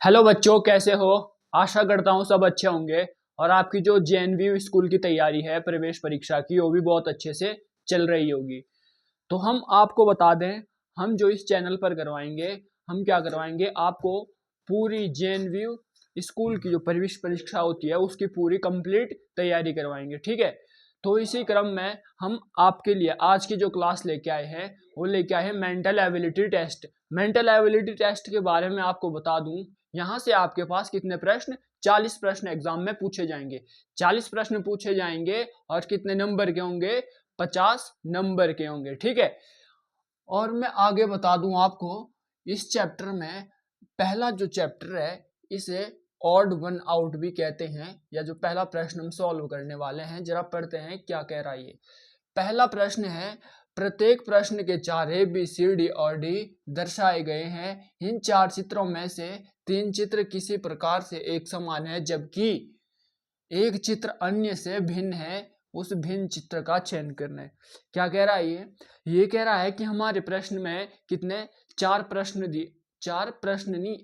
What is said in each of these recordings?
Hello बच्चों, कैसे हो। आशा करता हूँ सब अच्छे होंगे और आपकी जो जेएनवी स्कूल की तैयारी है प्रवेश परीक्षा की वो भी बहुत अच्छे से चल रही होगी। तो हम आपको बता दें, हम जो इस चैनल पर करवाएंगे, हम क्या करवाएंगे आपको पूरी जेएनवी स्कूल की जो प्रवेश परीक्षा होती है उसकी पूरी कंप्लीट तैयारी करवाएंगे, ठीक है। तो इसी क्रम में हम आपके लिए आज की जो क्लास लेके आए हैं वो लेके आए हैं mental ability test. Mental ability test के बारे में आपको बता दूं, यहाँ से आपके पास कितने प्रश्न, 40 प्रश्न एग्जाम में पूछे जाएंगे। 40 प्रश्न पूछे जाएंगे और कितने नंबर के होंगे, 50 नंबर के होंगे, ठीक है। और मैं आगे बता दूं आपको, इस चैप्टर में पहला जो चैप्टर है इसे ऑड वन आउट भी कहते हैं, या जो पहला प्रश्न हम सॉल्व करने वाले हैं जरा पढ़ते हैं क्या कह रहा है ये। पहला प्रश्न है, प्रत्येक प्रश्न के 4 ए बी सी डी और डी दर्शाए गए हैं। इन 4 चित्रों में से 3 चित्र किसी प्रकार से एक समान है जबकि एक चित्र अन्य से भिन्न है, उस भिन्न चित्र का चयन करना है। क्या कह रहा है ये कह रहा है कि हमारे प्रश्न में कितने 4 प्रश्न दिए, 4 प्रश्न नहीं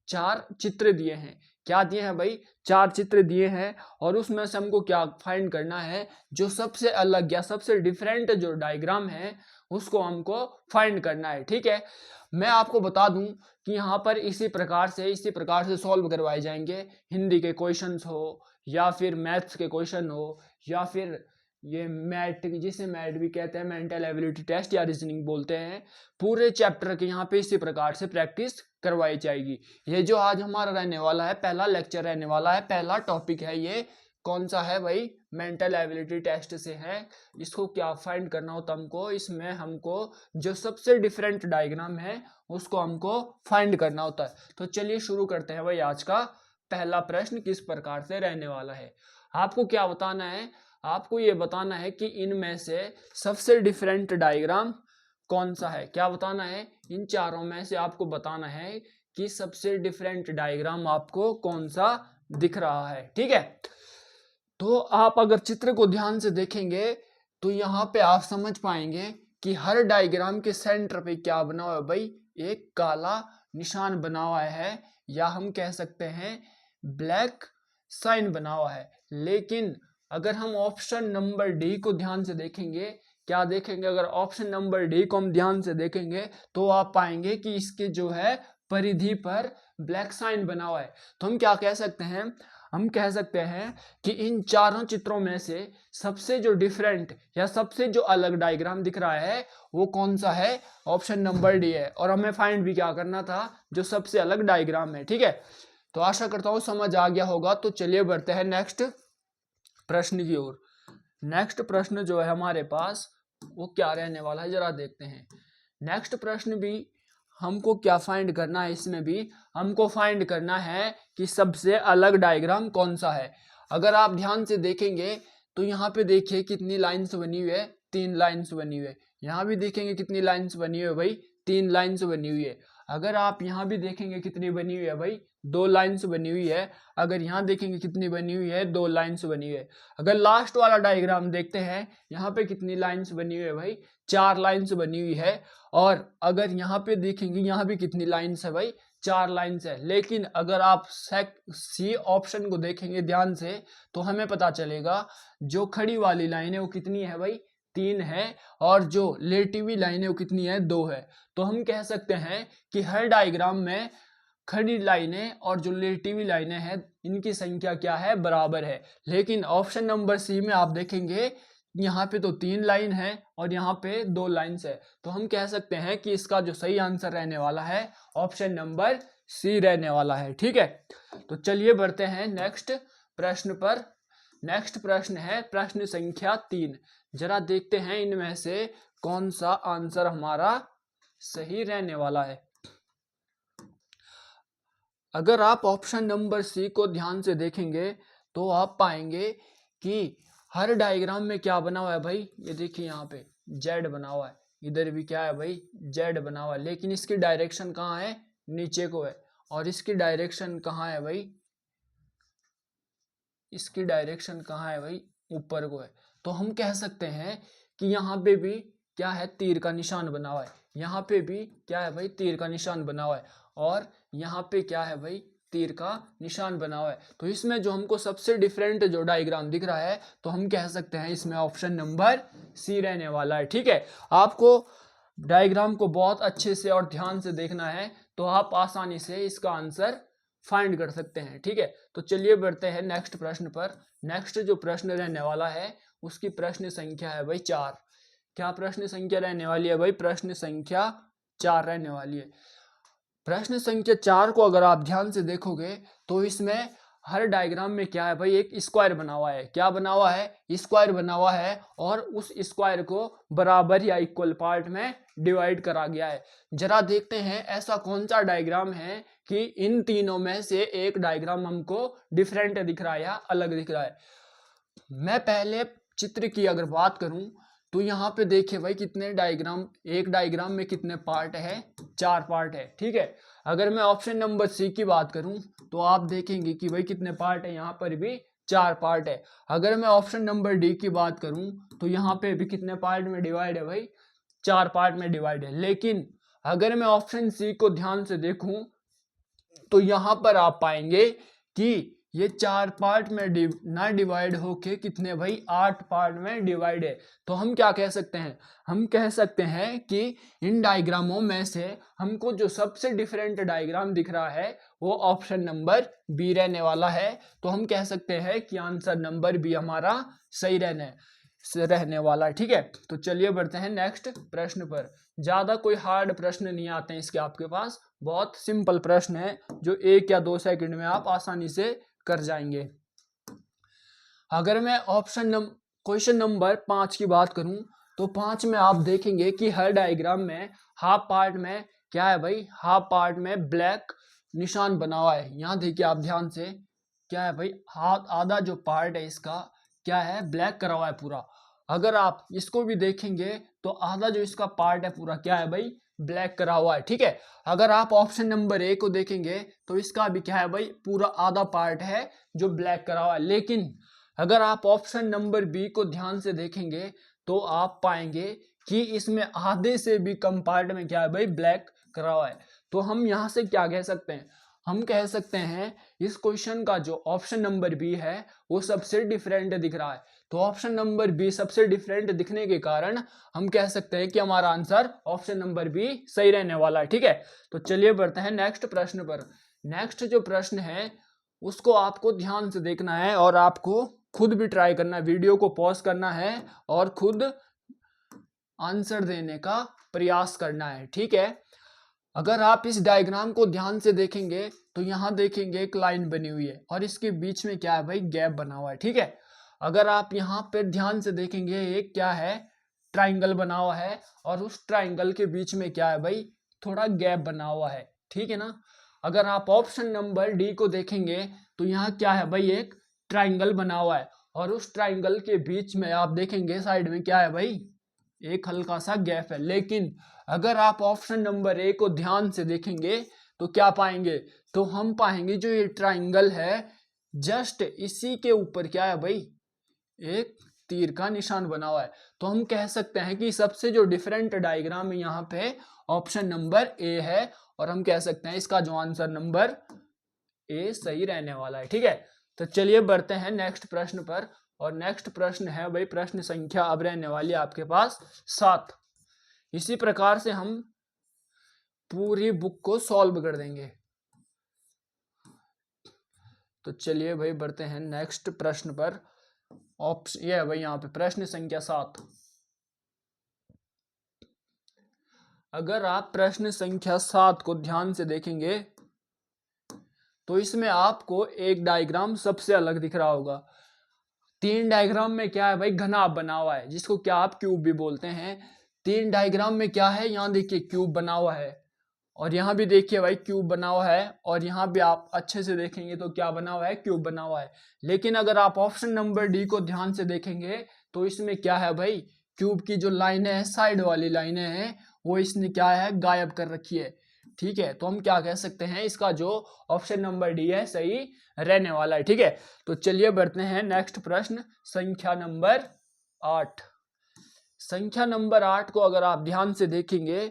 4 चित्र दिए हैं। क्या दिए हैं भाई, 4 चित्र दिए हैं और उसमें से हमको क्या फाइंड करना है, जो सबसे अलग या सबसे डिफरेंट जो डायग्राम है उसको हमको फाइंड करना है, ठीक है। मैं आपको बता दूं कि यहाँ पर इसी प्रकार से सॉल्व करवाए जाएंगे। हिंदी के क्वेश्चंस हो या फिर मैथ्स के क्वेश्चन हो या फिर ये मैट, जिसे मैट भी कहते हैं, मेंटल एबिलिटी टेस्ट या रीजनिंग बोलते हैं, पूरे चैप्टर के यहाँ पे इसी प्रकार से प्रैक्टिस करवाई जाएगी। ये जो आज हमारा रहने वाला है, पहला लेक्चर रहने वाला है, पहला टॉपिक है, ये कौन सा है भाई, मेंटल एबिलिटी टेस्ट से है। इसको क्या फाइंड करना होता है हमको, इसमें हमको जो सबसे डिफरेंट डायग्राम है उसको हमको फाइंड करना होता है। तो चलिए शुरू करते हैं भाई। आज का पहला प्रश्न किस प्रकार से रहने वाला है, आपको क्या बताना है, आपको ये बताना है कि इनमें से सबसे डिफरेंट डायग्राम कौन सा है। क्या बताना है, इन चारों में से आपको बताना है कि सबसे डिफरेंट डायग्राम आपको कौन सा दिख रहा है, ठीक है। तो आप अगर चित्र को ध्यान से देखेंगे तो यहाँ पे आप समझ पाएंगे कि हर डायग्राम के सेंटर पे क्या बना हुआ है भाई, एक काला निशान बना हुआ है, या हम कह सकते हैं ब्लैक साइन बना हुआ है। लेकिन अगर हम ऑप्शन नंबर डी को ध्यान से देखेंगे, क्या देखेंगे, अगर ऑप्शन नंबर डी को हम ध्यान से देखेंगे तो आप पाएंगे कि इसके जो है परिधि पर ब्लैक साइन बना हुआ है। तो हम क्या कह सकते हैं, हम कह सकते हैं कि इन चारों चित्रों में से सबसे जो डिफरेंट या सबसे जो अलग डायग्राम दिख रहा है वो कौन सा है, ऑप्शन नंबर डी है। और हमें फाइंड भी क्या करना था, जो सबसे अलग डायग्राम है, ठीक है। तो आशा करता हूं समझ आ गया होगा। तो चलिए बढ़ते हैं नेक्स्ट प्रश्न की ओर। नेक्स्ट प्रश्न जो है हमारे पास वो क्या रहने वाला है जरा देखते हैं। नेक्स्ट प्रश्न भी हमको क्या फाइंड करना है, इसमें भी हमको फाइंड करना है कि सबसे अलग डायग्राम कौन सा है। अगर आप ध्यान से देखेंगे तो यहाँ पे देखिए कितनी लाइंस बनी हुई है, 3 लाइंस बनी हुई है। यहाँ भी देखेंगे कितनी लाइंस बनी हुई है भाई, 3 लाइंस बनी हुई है। अगर आप यहाँ भी देखेंगे कितनी बनी हुई है भाई, 2 लाइंस बनी हुई है। अगर यहाँ देखेंगे कितनी बनी हुई है, 2 लाइंस बनी हुई है। अगर लास्ट वाला डायग्राम देखते हैं, यहाँ पे कितनी लाइंस बनी हुई है भाई, 4 लाइंस बनी हुई है। और अगर यहाँ पे देखेंगे यहाँ भी कितनी लाइंस है भाई, 4 लाइंस है। लेकिन अगर आप सी ऑप्शन को देखेंगे ध्यान से तो हमें पता चलेगा जो खड़ी वाली लाइन है वो कितनी है भाई, 3 है। और जो लेटी हुई लाइन है वो कितनी है, 2 है। तो हम कह सकते हैं कि हर डायग्राम में खड़ी लाइनें और जो लेटी हुई लाइनें हैं इनकी संख्या क्या है, बराबर है। लेकिन ऑप्शन नंबर सी में आप देखेंगे यहाँ पे तो 3 लाइन है और यहाँ पे 2 लाइन्स है। तो हम कह सकते हैं कि इसका जो सही आंसर रहने वाला है ऑप्शन नंबर सी रहने वाला है, ठीक है। तो चलिए बढ़ते हैं नेक्स्ट प्रश्न पर। नेक्स्ट प्रश्न है प्रश्न संख्या 3। जरा देखते हैं इनमें से कौन सा आंसर हमारा सही रहने वाला है। अगर आप ऑप्शन नंबर सी को ध्यान से देखेंगे तो आप पाएंगे कि हर डायग्राम में क्या बना हुआ है भाई, ये देखिए यहाँ पे जेड बना हुआ है, इधर भी क्या है भाई, जेड बना हुआ है। लेकिन इसकी डायरेक्शन कहाँ है, नीचे को है। और इसकी डायरेक्शन कहाँ है भाई, इसकी डायरेक्शन कहाँ है भाई, ऊपर को है। तो हम कह सकते हैं कि यहाँ पे भी क्या है, तीर का निशान बना हुआ है। यहाँ पे भी क्या है भाई, तीर का निशान बना हुआ है। और यहाँ पे क्या है भाई, तीर का निशान बना हुआ है। तो इसमें जो हमको सबसे डिफरेंट जो डायग्राम दिख रहा है तो हम कह सकते हैं इसमें ऑप्शन नंबर सी रहने वाला है। ठीक है, आपको डायग्राम को बहुत अच्छे से और ध्यान से देखना है तो आप आसानी से इसका आंसर फाइंड कर सकते हैं। ठीक है, तो चलिए बढ़ते हैं नेक्स्ट प्रश्न पर। नेक्स्ट जो प्रश्न रहने वाला है उसकी प्रश्न संख्या है भाई 4। क्या प्रश्न संख्या रहने वाली है भाई? प्रश्न संख्या 4 रहने वाली है। प्रश्न संख्या 4 को अगर आप ध्यान से देखोगे तो इसमें हर डायग्राम में क्या है भाई? एक स्क्वायर बना हुआ है। क्या बना हुआ है? स्क्वायर बना हुआ है और उस स्क्वायर को बराबर या इक्वल पार्ट में डिवाइड करा गया है। जरा देखते हैं ऐसा कौन सा डायग्राम है कि इन तीनों में से एक डायग्राम हमको डिफरेंट दिख रहा है या अलग दिख रहा है। मैं पहले चित्र की अगर बात करूं तो यहाँ पे देखिए भाई कितने डायग्राम, एक डायग्राम में कितने पार्ट है? 4 पार्ट है। ठीक है, अगर मैं ऑप्शन नंबर सी की बात करूं तो आप देखेंगे कि भाई कितने पार्ट है, यहाँ पर भी 4 पार्ट है। अगर मैं ऑप्शन नंबर डी की बात करूं तो यहाँ पे भी कितने पार्ट में डिवाइड है भाई? 4 पार्ट में डिवाइड है। लेकिन अगर मैं ऑप्शन सी को ध्यान से देखूं तो यहाँ पर आप पाएंगे कि ये 4 पार्ट में ना डिवाइड होके कितने भाई? 8 पार्ट में डिवाइड है। तो हम क्या कह सकते हैं? हम कह सकते हैं कि इन डायग्रामों में से हमको जो सबसे डिफरेंट डायग्राम दिख रहा है वो ऑप्शन नंबर बी रहने वाला है। तो हम कह सकते हैं कि आंसर नंबर बी हमारा सही रहने वाला है। ठीक है, तो चलिए बढ़ते हैं नेक्स्ट प्रश्न पर। ज्यादा कोई हार्ड प्रश्न नहीं आते हैं इसके आपके पास, बहुत सिंपल प्रश्न है जो 1 या 2 सेकंड में आप आसानी से कर जाएंगे। अगर मैं क्वेश्चन नंबर 5 की बात करूं तो 5 में आप देखेंगे कि हर डायग्राम में हाफ पार्ट में क्या है भाई? हाफ पार्ट में ब्लैक निशान बना हुआ है। यहाँ देखिए आप ध्यान से, क्या है भाई? हाथ आधा जो पार्ट है इसका क्या है? ब्लैक करा हुआ है पूरा। अगर आप इसको भी देखेंगे तो आधा जो इसका पार्ट है पूरा क्या है भाई? ब्लैक करा हुआ है। ठीक है, अगर आप ऑप्शन नंबर ए को देखेंगे तो इसका भी क्या है भाई? पूरा आधा पार्ट है जो ब्लैक करा हुआ है। लेकिन अगर आप ऑप्शन नंबर बी को ध्यान से देखेंगे तो आप पाएंगे कि इसमें आधे से भी कम पार्ट में क्या है भाई? ब्लैक करा हुआ है। तो हम यहाँ से क्या कह सकते हैं? हम कह सकते हैं इस क्वेश्चन का जो ऑप्शन नंबर बी है वो सबसे डिफरेंट दिख रहा है। तो ऑप्शन नंबर बी सबसे डिफरेंट दिखने के कारण हम कह सकते हैं कि हमारा आंसर ऑप्शन नंबर बी सही रहने वाला है। ठीक है, तो चलिए बढ़ते हैं नेक्स्ट प्रश्न पर। नेक्स्ट जो प्रश्न है उसको आपको ध्यान से देखना है और आपको खुद भी ट्राई करना है, वीडियो को पॉज करना है और खुद आंसर देने का प्रयास करना है। ठीक है, अगर आप इस डायग्राम को ध्यान से देखेंगे तो यहाँ देखेंगे एक लाइन बनी हुई है और इसके बीच में क्या है भाई? गैप बना हुआ है। ठीक है, अगर आप यहाँ पे ध्यान से देखेंगे एक क्या है? ट्राइंगल बना हुआ है और उस ट्राइंगल के बीच में क्या है भाई? थोड़ा गैप बना हुआ है। ठीक है ना, अगर आप ऑप्शन नंबर डी को देखेंगे तो यहाँ क्या है भाई? एक ट्राइंगल बना हुआ है और उस ट्राइंगल के बीच में आप देखेंगे साइड में क्या है भाई? एक हल्का सा गैप है। लेकिन अगर आप ऑप्शन नंबर ए को ध्यान से देखेंगे तो क्या पाएंगे? तो हम पाएंगे जो ये ट्राइंगल है जस्ट इसी के ऊपर क्या है भाई? एक तीर का निशान बना हुआ है। तो हम कह सकते हैं कि सबसे जो डिफरेंट डायग्राम है यहाँ पे ऑप्शन नंबर ए है और हम कह सकते हैं इसका जो आंसर नंबर ए सही रहने वाला है। ठीक है, तो चलिए बढ़ते हैं नेक्स्ट प्रश्न पर। और नेक्स्ट प्रश्न है भाई प्रश्न संख्या अब रहने वाली है आपके पास 7। इसी प्रकार से हम पूरी बुक को सॉल्व कर देंगे। तो चलिए भाई बढ़ते हैं नेक्स्ट प्रश्न पर। ऑप्शन ये है भाई यहाँ पे प्रश्न संख्या 7। अगर आप प्रश्न संख्या 7 को ध्यान से देखेंगे तो इसमें आपको एक डायग्राम सबसे अलग दिख रहा होगा। 3 डायग्राम में क्या है भाई? घनाभ बना हुआ है जिसको क्या आप क्यूब भी बोलते हैं। 3 डायग्राम में क्या है? यहाँ देखिए क्यूब बना हुआ है और यहाँ भी देखिए भाई क्यूब बना हुआ है और यहाँ भी आप अच्छे से देखेंगे तो क्या बना हुआ है? क्यूब बना हुआ है। लेकिन अगर आप ऑप्शन नंबर डी को ध्यान से देखेंगे तो इसमें क्या है भाई? क्यूब की जो लाइनें हैं, साइड वाली लाइनें हैं, वो इसने क्या है? गायब कर रखी है। ठीक है, तो हम क्या कह सकते हैं? इसका जो ऑप्शन नंबर डी है सही रहने वाला है। ठीक है, तो चलिए बढ़ते हैं नेक्स्ट प्रश्न संख्या नंबर 8। संख्या नंबर 8 को अगर आप ध्यान से देखेंगे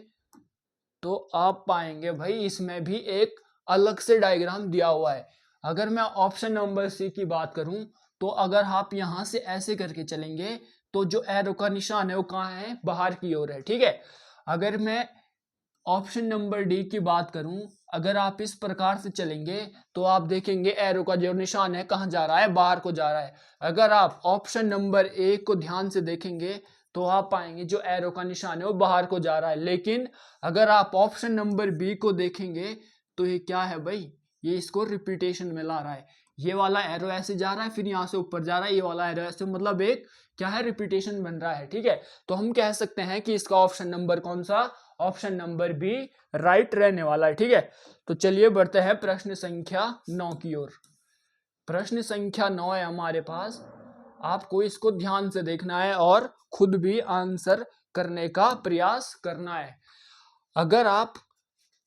तो आप पाएंगे भाई इसमें भी एक अलग से डायग्राम दिया हुआ है। अगर मैं ऑप्शन नंबर सी की बात करूं तो अगर आप यहां से ऐसे करके चलेंगे तो जो एरो का निशान है वो कहाँ है, बाहर की ओर है, ठीक है। अगर मैं ऑप्शन नंबर डी की बात करूं, अगर आप इस प्रकार से चलेंगे तो आप देखेंगे एरो का जो निशान है कहाँ जा रहा है, बाहर को जा रहा है। अगर आप ऑप्शन नंबर ए को ध्यान से देखेंगे तो आप पाएंगे जो एरो का निशान है वो बाहर को जा रहा है। लेकिन अगर आप ऑप्शन नंबर बी को देखेंगे तो ये क्या है भाई, ये इसको रिपीटेशन में ला रहा है। ये वाला एरो ऐसे जा रहा है, फिर यहाँ से ऊपर जा रहा है, ये वाला एरो ऐसे, मतलब एक क्या है, रिपीटेशन बन रहा है, ठीक है। तो हम कह सकते हैं कि इसका ऑप्शन नंबर कौन सा, ऑप्शन नंबर बी राइट रहने वाला है, ठीक है। तो चलिए बढ़ते हैं प्रश्न संख्या 9 की ओर। प्रश्न संख्या 9 है हमारे पास। आपको इसको ध्यान से देखना है और खुद भी आंसर करने का प्रयास करना है। अगर आप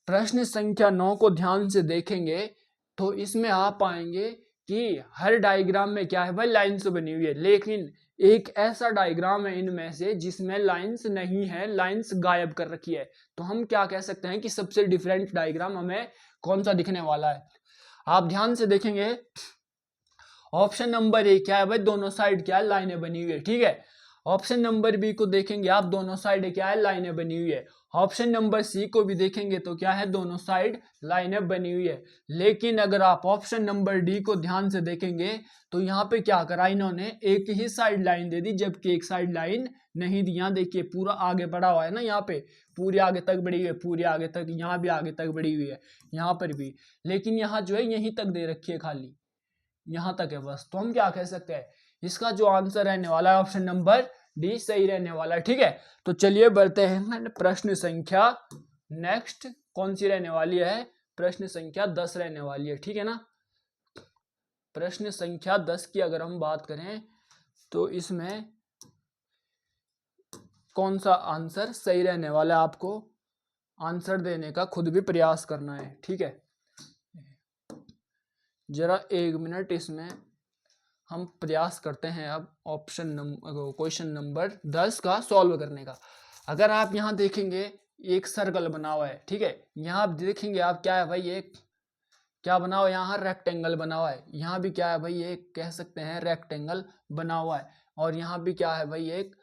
प्रश्न संख्या 9 को ध्यान से देखेंगे तो इसमें आप पाएंगे कि हर डायग्राम में क्या है भाई, लाइन्स बनी हुई है। लेकिन एक ऐसा डायग्राम है इनमें से जिसमें लाइन्स नहीं है, लाइन्स गायब कर रखी है। तो हम क्या कह सकते हैं कि सबसे डिफरेंट डायग्राम हमें कौन सा दिखने वाला है। आप ध्यान से देखेंगे ऑप्शन नंबर ए क्या है भाई, दोनों साइड क्या है, लाइनें बनी हुई है, ठीक है। ऑप्शन नंबर बी को देखेंगे आप, दोनों साइड क्या है, लाइनें बनी हुई है। ऑप्शन नंबर सी को भी देखेंगे तो क्या है, दोनों साइड लाइनें बनी हुई है। लेकिन अगर आप ऑप्शन नंबर डी को ध्यान से देखेंगे तो यहाँ पे क्या करा इन्होंने, एक ही साइड लाइन दे दी, जबकि एक साइड लाइन नहीं दी। यहाँ देखिए पूरा आगे बढ़ा हुआ है ना, यहाँ पे पूरी आगे तक बढ़ी हुई है, पूरी आगे तक, यहाँ भी आगे तक बढ़ी हुई है, यहाँ पर भी। लेकिन यहाँ जो है यहीं तक दे रखी है, खाली यहाँ तक है बस। तो हम क्या कह सकते हैं, इसका जो आंसर रहने वाला है ऑप्शन नंबर डी सही रहने वाला है, ठीक है। तो चलिए बढ़ते हैं प्रश्न संख्या नेक्स्ट कौन सी रहने वाली है, प्रश्न संख्या 10 रहने वाली है, ठीक है ना। प्रश्न संख्या 10 की अगर हम बात करें तो इसमें कौन सा आंसर सही रहने वाला है, आपको आंसर देने का खुद भी प्रयास करना है, ठीक है। जरा 1 मिनट इसमें हम प्रयास करते हैं अब क्वेश्चन नंबर 10 का सॉल्व करने का। अगर आप यहाँ देखेंगे एक सर्कल बना हुआ है, ठीक है। यहाँ आप देखेंगे आप क्या है भाई, एक क्या बना हुआ है, यहाँ रेक्टेंगल बना हुआ है। यहाँ भी क्या है भाई, एक कह सकते हैं रेक्टेंगल बना हुआ है। और यहाँ भी क्या है भाई, एक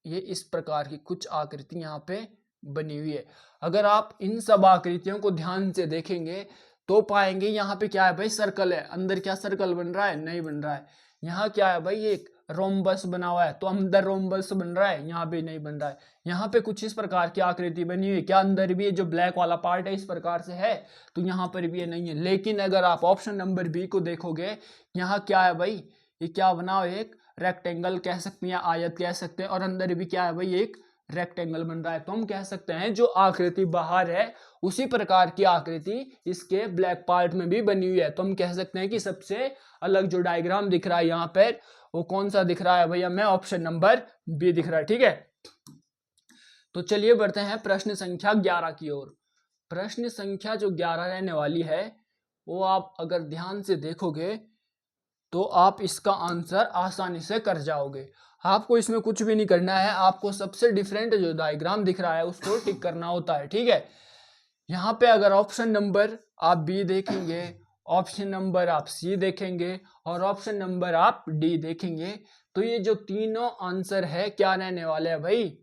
ये इस प्रकार की कुछ आकृति यहाँ पे बनी हुई है। अगर आप इन सब आकृतियों को ध्यान से देखेंगे तो पाएंगे यहाँ पे क्या है भाई, सर्कल है। अंदर क्या सर्कल बन रहा है, नहीं बन रहा है। यहाँ क्या है भाई, एक रोम्बस बना हुआ है, तो अंदर रोम्बस बन रहा है, यहाँ पे नहीं बन रहा है। यहाँ पे कुछ इस प्रकार की आकृति बनी हुई है, क्या अंदर भी जो ब्लैक वाला पार्ट है इस प्रकार से है, तो यहाँ पर भी ये नहीं है। लेकिन अगर आप ऑप्शन नंबर बी को देखोगे, यहाँ क्या है भाई, ये क्या बना हुआ है, एक रेक्टेंगल कह सकते हैं, आयत कह सकते हैं, और अंदर भी क्या है भाई, एक रेक्टेंगल बन रहा है। तो हम कह सकते हैं जो आकृति बाहर है उसी प्रकार की आकृति इसके ब्लैक पार्ट में भी बनी हुई है। तो हम कह सकते हैं कि सबसे अलग जो डायग्राम दिख रहा है यहाँ पर वो कौन सा दिख रहा है भैया, हमें ऑप्शन नंबर बी दिख रहा है, ठीक है। तो चलिए बढ़ते हैं प्रश्न संख्या 11 की ओर। प्रश्न संख्या जो 11 रहने वाली है वो आप अगर ध्यान से देखोगे तो आप इसका आंसर आसानी से कर जाओगे। आपको इसमें कुछ भी नहीं करना है, आपको सबसे डिफरेंट जो डायग्राम दिख रहा है उसको टिक करना होता है, ठीक है। यहाँ पे अगर ऑप्शन नंबर आप बी देखेंगे, ऑप्शन नंबर आप सी देखेंगे और ऑप्शन नंबर आप डी देखेंगे तो ये जो तीनों आंसर है क्या रहने वाले हैं भाई,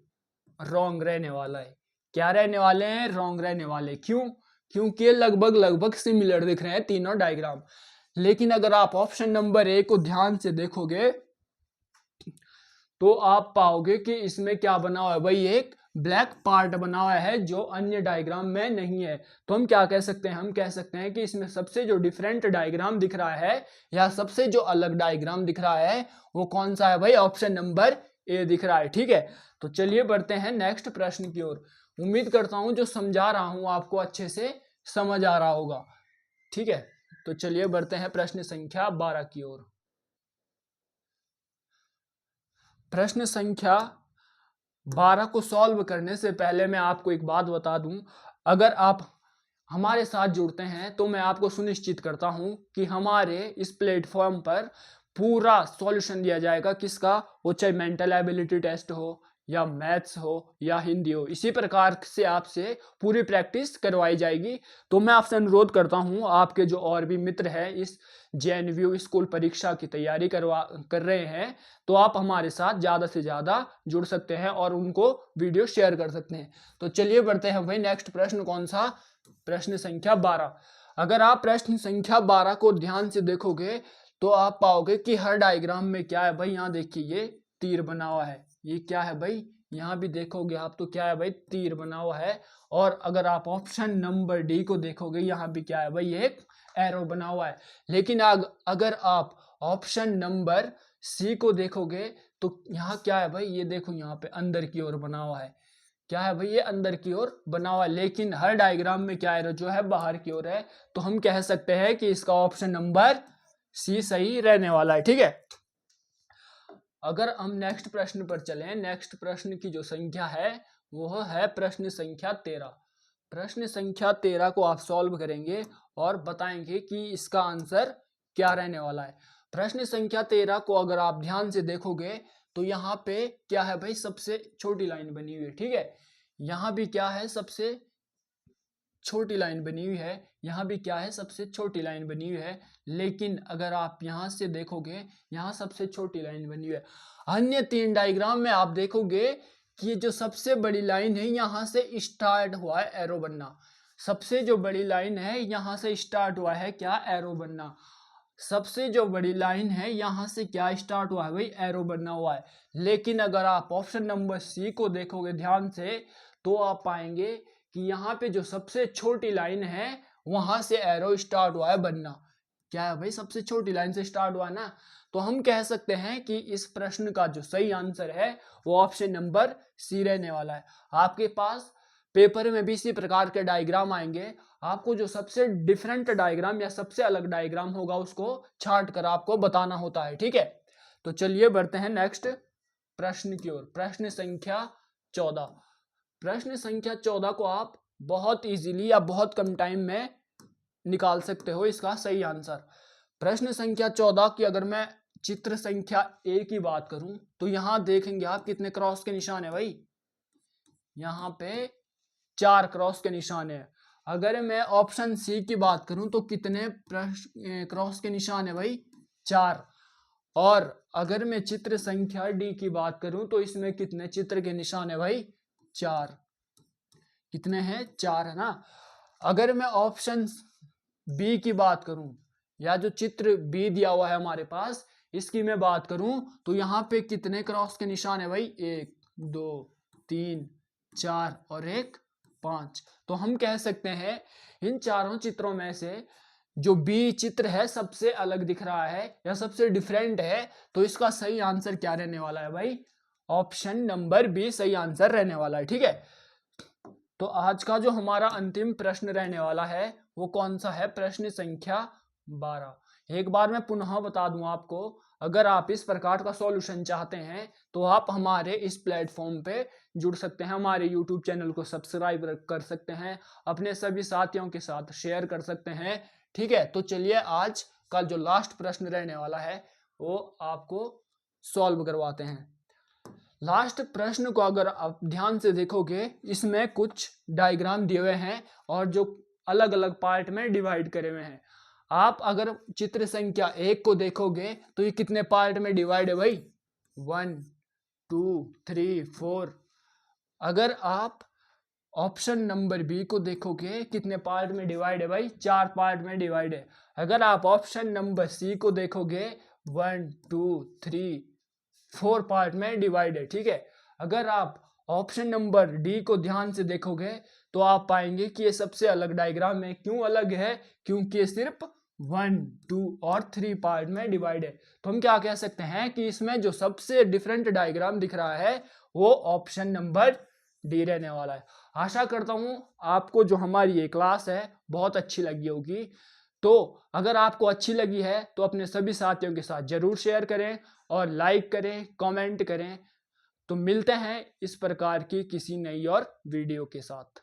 रॉन्ग रहने वाला है। क्या रहने वाले हैं, रॉन्ग रहने वाले। क्यों, क्योंकि लगभग सिमिलर दिख रहे हैं तीनों डायग्राम। लेकिन अगर आप ऑप्शन नंबर ए को ध्यान से देखोगे तो आप पाओगे कि इसमें क्या बना हुआ है भाई, एक ब्लैक पार्ट बना हुआ है जो अन्य डायग्राम में नहीं है। तो हम क्या कह सकते हैं, हम कह सकते हैं कि इसमें सबसे जो डिफरेंट डायग्राम दिख रहा है या सबसे जो अलग डायग्राम दिख रहा है वो कौन सा है भाई, ऑप्शन नंबर ए दिख रहा है, ठीक है। तो चलिए बढ़ते हैं नेक्स्ट प्रश्न की ओर। उम्मीद करता हूं जो समझा रहा हूं आपको अच्छे से समझ आ रहा होगा, ठीक है। तो चलिए बढ़ते हैं प्रश्न संख्या 12 की ओर। प्रश्न संख्या 12 को सॉल्व करने से पहले मैं आपको एक बात बता दूं, अगर आप हमारे साथ जुड़ते हैं तो मैं आपको सुनिश्चित करता हूं कि हमारे इस प्लेटफॉर्म पर पूरा सॉल्यूशन दिया जाएगा। किसका, वो चाहे मेंटल एबिलिटी टेस्ट हो या मैथ्स हो या हिंदी हो, इसी प्रकार से आपसे पूरी प्रैक्टिस करवाई जाएगी। तो मैं आपसे अनुरोध करता हूं, आपके जो और भी मित्र हैं इस जेएनवीयू स्कूल परीक्षा की तैयारी कर रहे हैं, तो आप हमारे साथ ज़्यादा से ज़्यादा जुड़ सकते हैं और उनको वीडियो शेयर कर सकते हैं। तो चलिए बढ़ते हैं भाई, नेक्स्ट प्रश्न कौन सा, प्रश्न संख्या 12। अगर आप प्रश्न संख्या 12 को ध्यान से देखोगे तो आप पाओगे कि हर डायग्राम में क्या है भाई, यहाँ देखिए ये तीर बना हुआ है, ये क्या है भाई, यहाँ भी देखोगे आप तो क्या है भाई, तीर बना हुआ है। और अगर आप ऑप्शन नंबर डी को देखोगे, यहाँ भी क्या है भाई, एक एरो बना हुआ है। लेकिन अगर आप ऑप्शन नंबर सी को देखोगे तो यहाँ क्या है भाई, ये देखो यहाँ पे अंदर की ओर बना हुआ है, क्या है भाई, ये अंदर की ओर बना हुआ है। लेकिन हर डायग्राम में क्या एरो जो है बाहर की ओर है, तो हम कह सकते हैं कि इसका ऑप्शन नंबर सी सही रहने वाला है। ठीक है, अगर हम नेक्स्ट प्रश्न पर चलें, नेक्स्ट प्रश्न की जो संख्या है वो है प्रश्न संख्या 13। प्रश्न संख्या 13 को आप सॉल्व करेंगे और बताएंगे कि इसका आंसर क्या रहने वाला है। प्रश्न संख्या 13 को अगर आप ध्यान से देखोगे तो यहाँ पे क्या है भाई, सबसे छोटी लाइन बनी हुई है। ठीक है, यहाँ भी क्या है, सबसे छोटी लाइन बनी हुई है, यहाँ भी क्या है, सबसे छोटी लाइन बनी हुई है। लेकिन अगर आप यहाँ से देखोगे, यहाँ सबसे छोटी लाइन बनी हुई है। अन्य 3 डायग्राम में आप देखोगे कि ये जो सबसे बड़ी लाइन है यहाँ से स्टार्ट हुआ है एरो बनना, सबसे जो बड़ी लाइन है यहाँ से स्टार्ट हुआ है क्या, एरो बनना। सबसे जो बड़ी लाइन है यहाँ से क्या स्टार्ट हुआ है भाई, एरो बनना हुआ है। लेकिन अगर आप ऑप्शन नंबर सी को देखोगे ध्यान से तो आप पाएंगे कि यहाँ पे जो सबसे छोटी लाइन है वहां से एरो स्टार्ट हुआ है बनना। क्या है भाई, सबसे छोटी लाइन से स्टार्ट हुआ ना, तो हम कह सकते हैं कि इस प्रश्न का जो सही आंसर है वो ऑप्शन नंबर सी रहने वाला है। आपके पास पेपर में भी इसी प्रकार के डायग्राम आएंगे, आपको जो सबसे डिफरेंट डायग्राम या सबसे अलग डायग्राम होगा उसको छांट कर आपको बताना होता है। ठीक है, तो चलिए बढ़ते हैं नेक्स्ट प्रश्न की ओर, प्रश्न संख्या 14। प्रश्न संख्या 14 को आप बहुत इजीली या बहुत कम टाइम में निकाल सकते हो इसका सही आंसर। प्रश्न संख्या 14 की अगर मैं चित्र संख्या ए की बात करूं तो यहां देखेंगे आप कितने क्रॉस के निशान है भाई, यहाँ पे 4 क्रॉस के निशान है। अगर मैं ऑप्शन सी की बात करूं तो कितने क्रॉस के निशान है भाई, 4। और अगर मैं चित्र संख्या डी की बात करूं तो इसमें कितने चित्र के निशान है भाई, 4। कितने हैं, 4 है ना। अगर मैं ऑप्शन बी की बात करूं या जो चित्र बी दिया हुआ है हमारे पास इसकी मैं बात करूं तो यहाँ पे कितने क्रॉस के निशान है भाई, 1 2 3 4 और 1 5। तो हम कह सकते हैं इन चारों चित्रों में से जो बी चित्र है सबसे अलग दिख रहा है या सबसे डिफरेंट है, तो इसका सही आंसर क्या रहने वाला है भाई, ऑप्शन नंबर बी सही आंसर रहने वाला है। ठीक है, तो आज का जो हमारा अंतिम प्रश्न रहने वाला है वो कौन सा है, प्रश्न संख्या 12। एक बार मैं पुनः बता दूं आपको, अगर आप इस प्रकार का सॉल्यूशन चाहते हैं तो आप हमारे इस प्लेटफॉर्म पे जुड़ सकते हैं, हमारे यूट्यूब चैनल को सब्सक्राइब कर सकते हैं, अपने सभी साथियों के साथ शेयर कर सकते हैं। ठीक है, तो चलिए आज का जो लास्ट प्रश्न रहने वाला है वो आपको सॉल्व करवाते हैं। लास्ट प्रश्न को अगर आप ध्यान से देखोगे इसमें कुछ डायग्राम दिए हुए हैं और जो अलग अलग पार्ट में डिवाइड करे हुए हैं। आप अगर चित्र संख्या 1 को देखोगे तो ये कितने पार्ट में डिवाइड है भाई, 1 2 3 4। अगर आप ऑप्शन नंबर बी को देखोगे कितने पार्ट में डिवाइड है भाई, 4 पार्ट में डिवाइड है। अगर आप ऑप्शन नंबर सी को देखोगे 1 2 3 4 पार्ट में डिवाइड है। ठीक है, अगर आप ऑप्शन नंबर डी को ध्यान से देखोगे तो आप पाएंगे कि ये सबसे अलग डायग्राम है। क्यों अलग है, क्योंकि ये सिर्फ 1 2 और 3 पार्ट में डिवाइड है। तो हम क्या कह सकते हैं कि इसमें जो सबसे डिफरेंट डायग्राम दिख रहा है वो ऑप्शन नंबर डी रहने वाला है। आशा करता हूं आपको जो हमारी ये क्लास है बहुत अच्छी लगी होगी। तो अगर आपको अच्छी लगी है तो अपने सभी साथियों के साथ जरूर शेयर करें और लाइक करें, कमेंट करें। तो मिलते हैं इस प्रकार की किसी नई और वीडियो के साथ।